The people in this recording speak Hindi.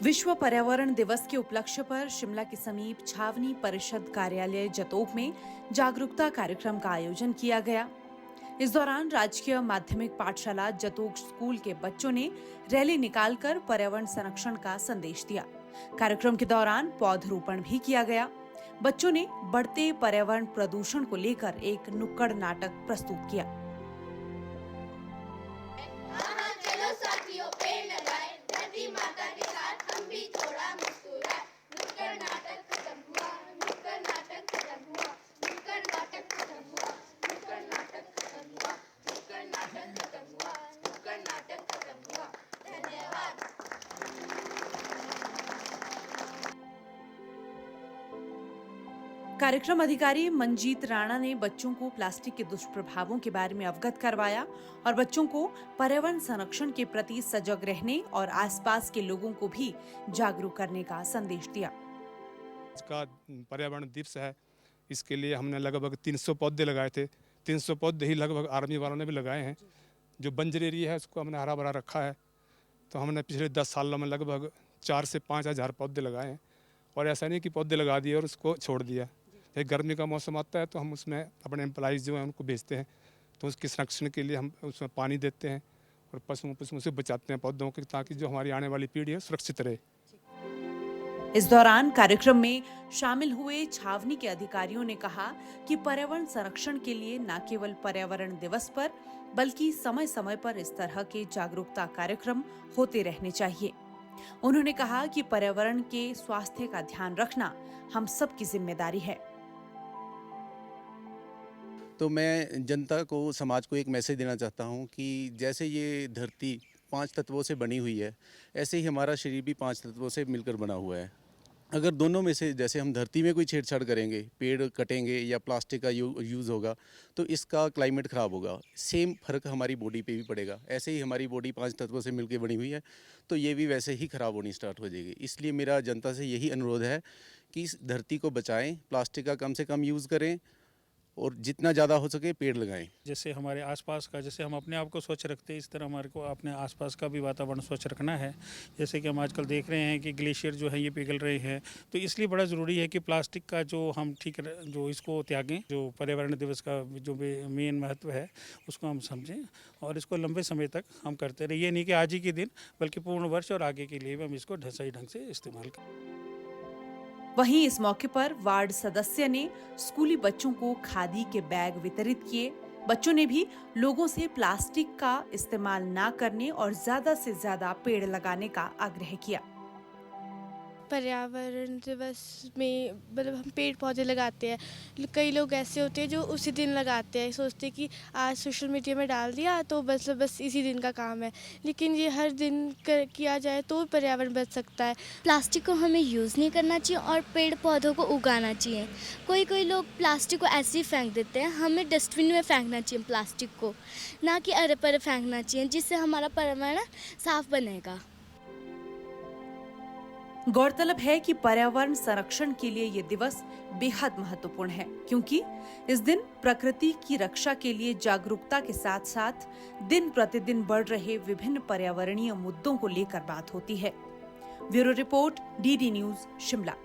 विश्व पर्यावरण दिवस के उपलक्ष्य पर शिमला के समीप छावनी परिषद कार्यालय जतोग में जागरूकता कार्यक्रम का आयोजन किया गया। इस दौरान राजकीय माध्यमिक पाठशाला जतोग स्कूल के बच्चों ने रैली निकालकर पर्यावरण संरक्षण का संदेश दिया। कार्यक्रम के दौरान पौधरोपण भी किया गया। बच्चों ने बढ़ते पर्यावरण प्रदूषण को लेकर एक नुक्कड़ नाटक प्रस्तुत किया। चलो साथियों पेड़ लगाए, धरती माता के साथ हम भी थोड़ा मुस्कुराए। नुक्कड़ नाटक खत्म हुआ, नुक्कड़ नाटक खत्म हुआ, नुक्कड़ नाटक खत्म हुआ, नुक्कड़ नाटक खत्म हुआ, नुक्कड़ नाटक खत्म हुआ, नुक्कड़ नाटक खत्म हुआ। धन्यवाद। कार्यक्रम अधिकारी मंजीत राणा ने बच्चों को प्लास्टिक के दुष्प्रभावों के बारे में अवगत करवाया और बच्चों को पर्यावरण संरक्षण के प्रति सजग रहने और आसपास के लोगों को भी जागरूक करने का संदेश दिया। इसका पर्यावरण दिवस है, इसके लिए हमने लगभग 300 पौधे लगाए थे। 300 पौधे ही लगभग आर्मी वालों ने भी लगाए हैं। जो बंजर एरिया है उसको हमने हरा भरा रखा है। तो हमने पिछले 10 सालों में लगभग 4 से 5 हज़ार पौधे लगाए हैं। और ऐसा नहीं कि पौधे लगा दिए और उसको छोड़ दिया। एक गर्मी का मौसम आता है तो हम उसमें अपने एम्प्लॉइज़ जो हैं उनको भेजते हैं, तो उसके संरक्षण के लिए हम उसमें पानी देते हैं और पशुओं से बचाते हैं पौधों को, ताकि जो हमारी आने वाली पीढ़ी है सुरक्षित रहे। इस दौरान कार्यक्रम में शामिल हुए छावनी के अधिकारियों ने कहा कि पर्यावरण संरक्षण के लिए न केवल पर्यावरण दिवस पर बल्कि समय समय पर इस तरह के जागरूकता कार्यक्रम होते रहने चाहिए। उन्होंने कहा कि पर्यावरण के स्वास्थ्य का ध्यान रखना हम सबकी जिम्मेदारी है। तो मैं जनता को, समाज को एक मैसेज देना चाहता हूँ कि जैसे ये धरती 5 तत्वों से बनी हुई है, ऐसे ही हमारा शरीर भी 5 तत्वों से मिलकर बना हुआ है। अगर दोनों में से जैसे हम धरती में कोई छेड़छाड़ करेंगे, पेड़ कटेंगे या प्लास्टिक का यूज़ होगा, तो इसका क्लाइमेट ख़राब होगा। सेम फ़र्क हमारी बॉडी पे भी पड़ेगा। ऐसे ही हमारी बॉडी 5 तत्वों से मिलकर बनी हुई है, तो ये भी वैसे ही ख़राब होनी स्टार्ट हो जाएगी। इसलिए मेरा जनता से यही अनुरोध है कि इस धरती को बचाएँ, प्लास्टिक का कम से कम यूज़ करें और जितना ज़्यादा हो सके पेड़ लगाएं। जैसे हमारे आसपास का, जैसे हम अपने आप को स्वच्छ रखते हैं, इस तरह हमारे को अपने आसपास का भी वातावरण स्वच्छ रखना है। जैसे कि हम आजकल देख रहे हैं कि ग्लेशियर जो है ये पिघल रहे हैं, तो इसलिए बड़ा ज़रूरी है कि प्लास्टिक का जो हम जो इसको त्यागें। जो पर्यावरण दिवस का जो मेन महत्व है उसको हम समझें और इसको लंबे समय तक हम करते रहे। ये नहीं कि आज ही के दिन, बल्कि पूर्ण वर्ष और आगे के लिए भी हम इसको सही ढंग से इस्तेमाल करें। वहीं इस मौके पर वार्ड सदस्य ने स्कूली बच्चों को खादी के बैग वितरित किए। बच्चों ने भी लोगों से प्लास्टिक का इस्तेमाल ना करने और ज्यादा से ज्यादा पेड़ लगाने का आग्रह किया। पर्यावरण दिवस में मतलब हम पेड़ पौधे लगाते हैं। कई लोग ऐसे होते हैं जो उसी दिन लगाते हैं, सोचते हैं कि आज सोशल मीडिया में डाल दिया तो बस इसी दिन का काम है, लेकिन ये हर दिन किया जाए तो पर्यावरण बच सकता है। प्लास्टिक को हमें यूज़ नहीं करना चाहिए और पेड़ पौधों को उगाना चाहिए। कोई लोग प्लास्टिक को ऐसे ही फेंक देते हैं। हमें डस्टबिन में फेंकना चाहिए प्लास्टिक को, ना कि अरे परे फेंकना चाहिए, जिससे हमारा पर्यावरण साफ बनेगा। गौरतलब है कि पर्यावरण संरक्षण के लिए ये दिवस बेहद महत्वपूर्ण है, क्योंकि इस दिन प्रकृति की रक्षा के लिए जागरूकता के साथ साथ दिन प्रतिदिन बढ़ रहे विभिन्न पर्यावरणीय मुद्दों को लेकर बात होती है। Bureau report, DD news, Shimla.